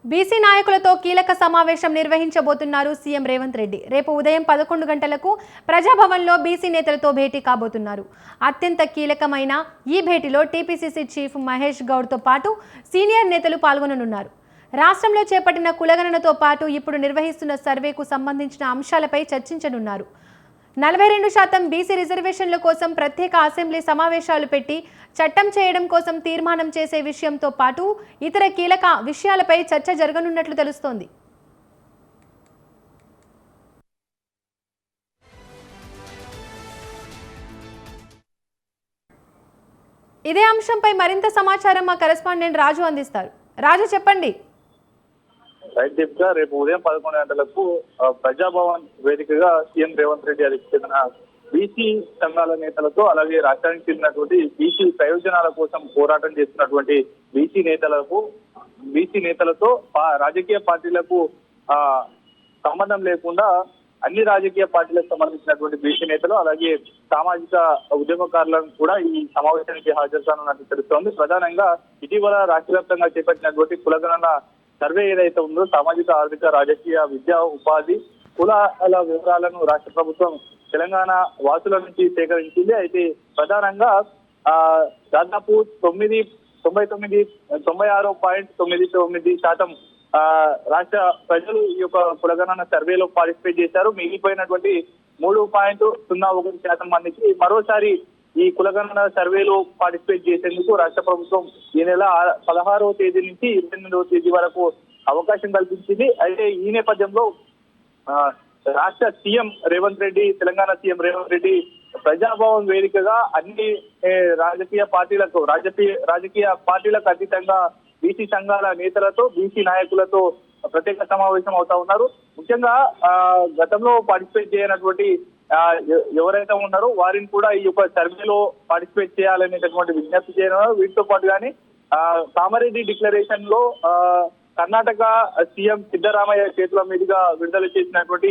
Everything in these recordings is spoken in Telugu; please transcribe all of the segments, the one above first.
బీసీ నాయకులతో కీలక సమావేశం నిర్వహించబోతున్నారు సీఎం రేవంత్ రెడ్డి. రేపు ఉదయం 11 గంటలకు ప్రజాభవన్లో బీసీ నేతలతో భేటీ కాబోతున్నారు. అత్యంత కీలకమైన ఈ భేటీలో టీపీసీసీ చీఫ్ మహేష్ గౌడ్తో పాటు సీనియర్ నేతలు పాల్గొననున్నారు. రాష్ట్రంలో చేపట్టిన కులగణనతో పాటు ఇప్పుడు నిర్వహిస్తున్న సర్వేకు సంబంధించిన అంశాలపై చర్చించనున్నారు. 42% బీసీ రిజర్వేషన్ల కోసం ప్రత్యేక అసెంబ్లీ సమావేశాలు పెట్టి చట్టం చేయడం కోసం తీర్మానం చేసే విషయంతో పాటు ఇతర కీలక విషయాలపై చర్చ జరగనున్నట్లు తెలుస్తోంది. ఇదే అంశంపై మరింత సమాచారం మా కరెస్పాండెంట్ రాజు అందిస్తారు. రాజు, చెప్పండి. రైట్ దీపిక, రేపు ఉదయం 11 గంటలకు ప్రజాభవన్ వేదికగా సీఎం రేవంత్ రెడ్డి గారికి చెందిన బీసీ సంఘాల నేతలతో, అలాగే రాష్ట్రానికి చెందినటువంటి బీసీ ప్రయోజనాల కోసం పోరాటం చేస్తున్నటువంటి బీసీ నేతలతో రాజకీయ పార్టీలకు సంబంధం లేకుండా అన్ని రాజకీయ పార్టీలకు సంబంధించినటువంటి బీసీ నేతలు, అలాగే సామాజిక ఉద్యమకారులను కూడా ఈ సమావేశానికి హాజరు కానున్నట్టు తెలుస్తోంది. ప్రధానంగా ఇటీవల రాష్ట్ర వ్యాప్తంగా చేపట్టినటువంటి కులగణన సర్వే ఏదైతే ఉందో సామాజిక, ఆర్థిక, రాజకీయ, విద్యా, ఉపాధి, కులాల వివరాలను రాష్ట్ర ప్రభుత్వం తెలంగాణ వాసుల నుంచి సేకరించింది. అయితే ప్రధానంగా దాదాపు 96.99% రాష్ట్ర ప్రజలు ఈ యొక్క కులగణన సర్వేలో పార్టిసిపేట్ చేశారు. మిగిలిపోయినటువంటి 3.01% మందికి మరోసారి ఈ కులగణన సర్వేలో పార్టిసిపేట్ చేసేందుకు రాష్ట్ర ప్రభుత్వం ఈ నెల 16వ తేదీ నుంచి 28వ తేదీ వరకు అవకాశం కల్పించింది. అయితే ఈ నేపథ్యంలో రాష్ట్ర సీఎం రేవంత్ రెడ్డి, తెలంగాణ సీఎం రేవంత్ రెడ్డి ప్రజాభవన్ వేదికగా అన్ని రాజకీయ పార్టీలకు అతీతంగా బీసీ సంఘాల నేతలతో, బీసీ నాయకులతో ప్రత్యేక సమావేశం అవుతా ఉన్నారు. ముఖ్యంగా గతంలో పార్టిసిపేట్ చేయనటువంటి ఎవరైతే ఉన్నారో వారిని కూడా ఈ యొక్క సర్వేలో పార్టిసిపేట్ చేయాలనేటటువంటి విజ్ఞప్తి చేయనున్నారు. వీటితో పాటు కానీ కామారెడ్డి డిక్లరేషన్ లో కర్ణాటక సీఎం సిద్ధరామయ్య చేతుల మీదుగా విడుదల చేసినటువంటి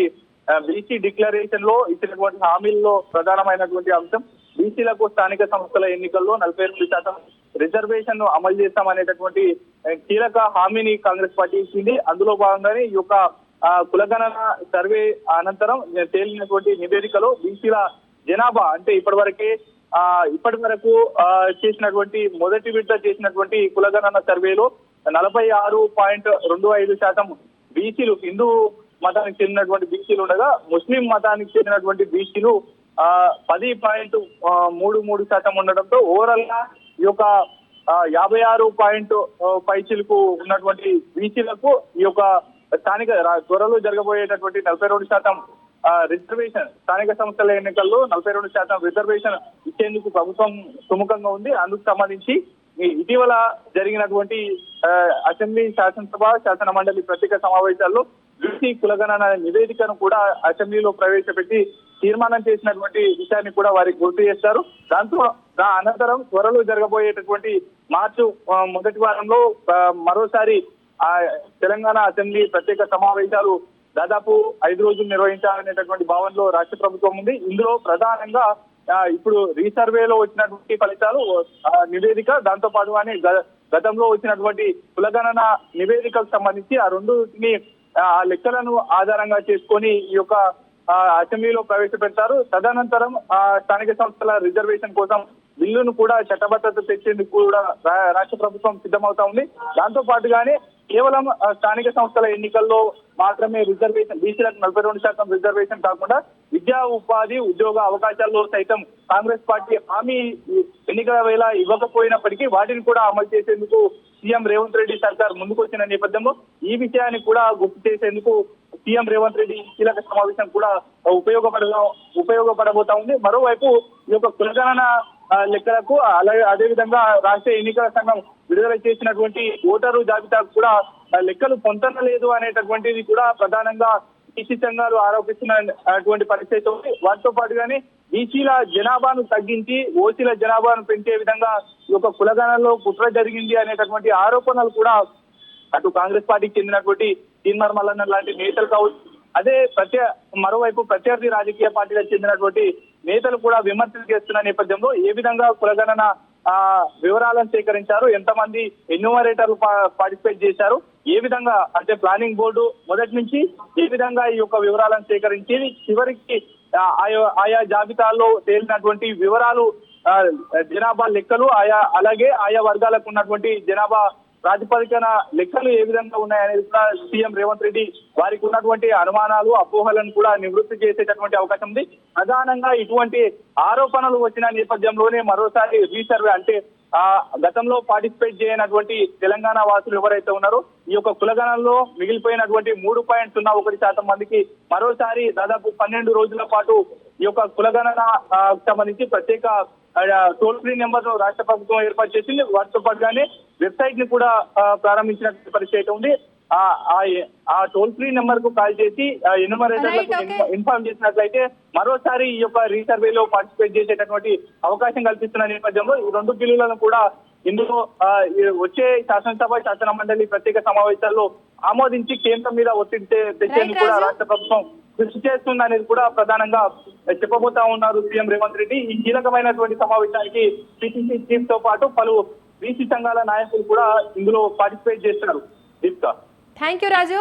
బీసీ డిక్లరేషన్ లో ఇచ్చినటువంటి హామీల్లో ప్రధానమైనటువంటి అంశం బీసీలకు స్థానిక సంస్థల ఎన్నికల్లో 42% రిజర్వేషన్ ను అమలు చేస్తామనేటటువంటి కీలక హామీని కాంగ్రెస్ పార్టీ ఇచ్చింది. అందులో భాగంగానే ఈ యొక్క కులగణన సర్వే అనంతరం తేలినటువంటి నివేదికలో బీసీల జనాభా అంటే ఇప్పటి వరకు చేసినటువంటి మొదటి విడత చేసినటువంటి కులగణన సర్వేలో 46.25% బీసీలు హిందూ మతానికి చెందినటువంటి బీసీలు ఉండగా, ముస్లిం మతానికి చెందినటువంటి బీసీలు 10.33% ఉండడంతో ఓవరాల్ గా ఈ యొక్క 56.5 ఉన్నటువంటి బీసీలకు ఈ యొక్క స్థానిక త్వరలో జరగబోయేటటువంటి 42% రిజర్వేషన్, స్థానిక సంస్థల ఎన్నికల్లో 42% రిజర్వేషన్ ఇచ్చేందుకు ప్రభుత్వం సుముఖంగా ఉంది. అందుకు సంబంధించి ఇటీవల జరిగినటువంటి అసెంబ్లీ, శాసనసభ, శాసన మండలి ప్రత్యేక సమావేశాల్లో బీసీ కులగణన నివేదికను కూడా అసెంబ్లీలో ప్రవేశపెట్టి తీర్మానం చేసినటువంటి విషయాన్ని కూడా వారికి గుర్తు చేస్తారు. అనంతరం త్వరలో జరగబోయేటటువంటి మార్చి మొదటి వారంలో మరోసారి తెలంగాణ అసెంబ్లీ ప్రత్యేక సమావేశాలు దాదాపు 5 రోజులు నిర్వహించాలనేటటువంటి భావనలో రాష్ట్ర ప్రభుత్వం ఉంది. ఇందులో ప్రధానంగా ఇప్పుడు రీసర్వేలో వచ్చినటువంటి ఫలితాలు, నివేదిక, దాంతో పాటుగానే గతంలో వచ్చినటువంటి కులగణన నివేదికకు సంబంధించి ఆ రెండుని లెక్కలను ఆధారంగా చేసుకొని ఈ యొక్క అసెంబ్లీలో ప్రవేశపెడతారు. తదనంతరం స్థానిక సంస్థల రిజర్వేషన్ కోసం బిల్లును కూడా చట్టబద్ధత తెచ్చేందుకు కూడా రాష్ట్ర ప్రభుత్వం సిద్ధమవుతా ఉంది. దాంతో పాటుగానే కేవలం స్థానిక సంస్థల ఎన్నికల్లో మాత్రమే రిజర్వేషన్, బీసీలకు 42% రిజర్వేషన్ కాకుండా విద్యా, ఉపాధి, ఉద్యోగ అవకాశాల్లో సైతం కాంగ్రెస్ పార్టీ హామీ ఎన్నికల వేళ ఇవ్వకపోయినప్పటికీ వాటిని కూడా అమలు చేసేందుకు సీఎం రేవంత్ రెడ్డి సర్కార్ ముందుకొచ్చిన నేపథ్యంలో ఈ విషయాన్ని కూడా గుర్తు చేసేందుకు సీఎం రేవంత్ రెడ్డి కీలక సమావేశం కూడా ఉపయోగపడబోతా ఉంది. మరోవైపు ఈ యొక్క కులగణన లెక్కలకు అలాగే అదేవిధంగా రాష్ట్ర ఎన్నికల సంఘం విడుదల చేసినటువంటి ఓటరు జాబితాకు కూడా లెక్కలు పొందలేదు అనేటటువంటిది కూడా ప్రధానంగా బీసీ సంఘాలు ఆరోపిస్తున్నటువంటి పరిస్థితి ఉంది. వాటితో పాటుగానే బీసీల జనాభాను తగ్గించి ఓసీల జనాభాను పెంచే విధంగా ఈ యొక్క కులగణనలో కుట్ర జరిగింది అనేటటువంటి ఆరోపణలు కూడా అటు కాంగ్రెస్ పార్టీకి చెందినటువంటి తీన్మార్ మల్లన్న లాంటి నేతలు కావచ్చు, అదే మరోవైపు ప్రత్యర్థి రాజకీయ పార్టీలకు చెందినటువంటి నేతలు కూడా విమర్శలు చేస్తున్న నేపథ్యంలో ఏ విధంగా కులగణన వివరాలను సేకరించారు, ఎంతమంది ఎన్యూమరేటర్లు పార్టిసిపేట్ చేశారు, ఏ విధంగా అంటే ప్లానింగ్ బోర్డు మొదటి నుంచి ఏ విధంగా ఈ యొక్క వివరాలను సేకరించి చివరికి ఆయా జాబితాల్లో తేలినటువంటి వివరాలు, జనాభా లెక్కలు అలాగే ఆయా వర్గాలకు ఉన్నటువంటి జనాభా ప్రాతిపదికన లెక్కలు ఏ విధంగా ఉన్నాయనేది కూడా సీఎం రేవంత్ రెడ్డి వారికి ఉన్నటువంటి అనుమానాలు అపోహలను కూడా నివృత్తి చేసేటటువంటి అవకాశం ఉంది. ప్రధానంగా ఇటువంటి ఆరోపణలు వచ్చిన నేపథ్యంలోనే మరోసారి రీసర్వే అంటే గతంలో పార్టిసిపేట్ చేయనటువంటి తెలంగాణ వాసులు ఎవరైతే ఉన్నారో ఈ యొక్క కులగణంలో మిగిలిపోయినటువంటి 3.01% మందికి మరోసారి దాదాపు 12 రోజుల పాటు ఈ యొక్క కులగణన సంబంధించి ప్రత్యేక టోల్ ఫ్రీ నెంబర్ రాష్ట్ర ప్రభుత్వం ఏర్పాటు చేసింది. వాటితో పాటుగానే వెబ్సైట్ ని కూడా ప్రారంభించిన పరిస్థితి ఉంది. ఆ టోల్ ఫ్రీ నెంబర్ కు కాల్ చేసి ఎన్యూమరేటర్లకు ఇన్ఫార్మ్ చేసినట్లయితే మరోసారి ఈ యొక్క రీసర్వేలో పార్టిసిపేట్ చేసేటటువంటి అవకాశం కల్పిస్తున్న నేపథ్యంలో ఈ 2 బిల్లులను కూడా ఇందులో వచ్చే శాసనసభ శాసన మండలి ప్రత్యేక సమావేశాల్లో ఆమోదించి కేంద్రం మీద ఒత్తిడి తెచ్చేందుకు కూడా రాష్ట్ర ప్రభుత్వం కృషి చేస్తుంది అనేది కూడా ప్రధానంగా చెప్పబోతా ఉన్నారు సీఎం రేవంత్ రెడ్డి. ఈ కీలకమైనటువంటి సమావేశానికి పిసిసి చీఫ్ తో పాటు పలు బీసీ సంఘాల నాయకులు కూడా ఇందులో పార్టిసిపేట్ చేస్తున్నారు. Deepika, thank you Raju.